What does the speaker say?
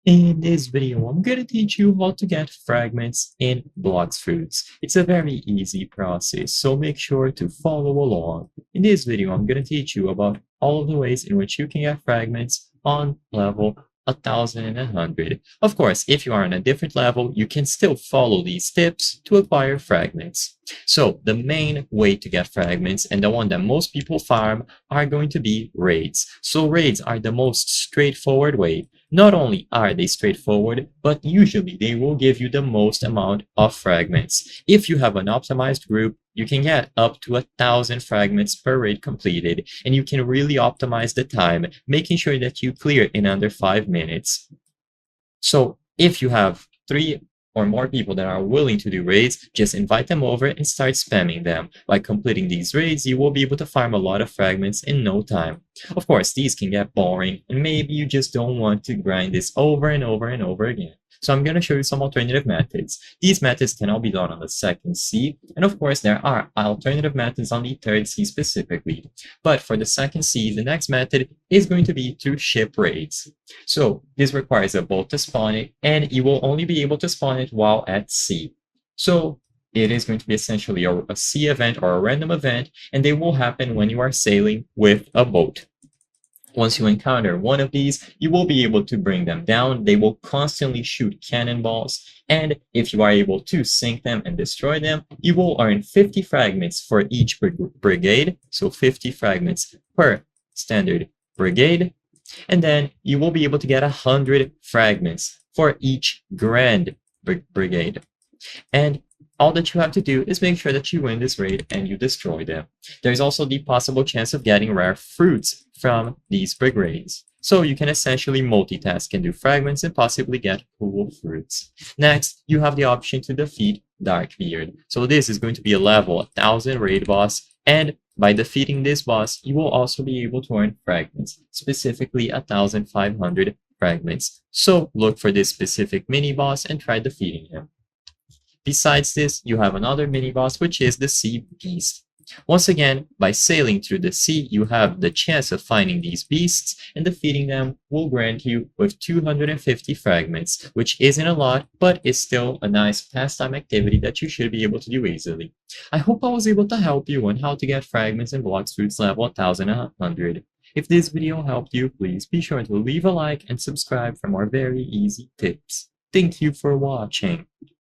In this video, I'm going to teach you how to get fragments in Blox Fruits. It's a very easy process, so make sure to follow along. In this video, I'm going to teach you about all of the ways in which you can get fragments on level 1100. Of course, if you are on a different level, you can still follow these tips to acquire fragments. So the main way to get fragments, and the one that most people farm, are going to be raids. So raids are the most straightforward way. Not only are they straightforward, but usually they will give you the most amount of fragments. If you have an optimized group, you can get up to 1,000 fragments per raid completed, and you can really optimize the time, making sure that you clear in under 5 minutes. So if you have 3 or more people that are willing to do raids, just invite them over and start spamming them. By completing these raids, you will be able to farm a lot of fragments in no time. Of course, these can get boring, and maybe you just don't want to grind this over and over and over again. So I'm going to show you some alternative methods. These methods can all be done on the second sea, and of course there are alternative methods on the third sea specifically. But for the second sea, the next method is going to be through ship raids. So this requires a boat to spawn it, and you will only be able to spawn it while at sea. So it is going to be essentially a sea event or a random event, and they will happen when you are sailing with a boat. Once you encounter one of these, you will be able to bring them down. They will constantly shoot cannonballs, and if you are able to sink them and destroy them, you will earn 50 fragments for each brigade, so 50 fragments per standard brigade, and then you will be able to get 100 fragments for each grand brigade. And all that you have to do is make sure that you win this raid and you destroy them. There's also the possible chance of getting rare fruits from these brigades. So you can essentially multitask and do fragments and possibly get cool fruits. Next, you have the option to defeat Darkbeard. So this is going to be a level 1000 raid boss, and by defeating this boss, you will also be able to earn fragments, specifically 1500 fragments. So look for this specific mini boss and try defeating him. Besides this, you have another mini-boss, which is the Sea Beast. Once again, by sailing through the sea, you have the chance of finding these beasts, and defeating them will grant you with 250 fragments, which isn't a lot, but is still a nice pastime activity that you should be able to do easily. I hope I was able to help you on how to get fragments in Blox Fruits level 1100. If this video helped you, please be sure to leave a like and subscribe for more very easy tips. Thank you for watching.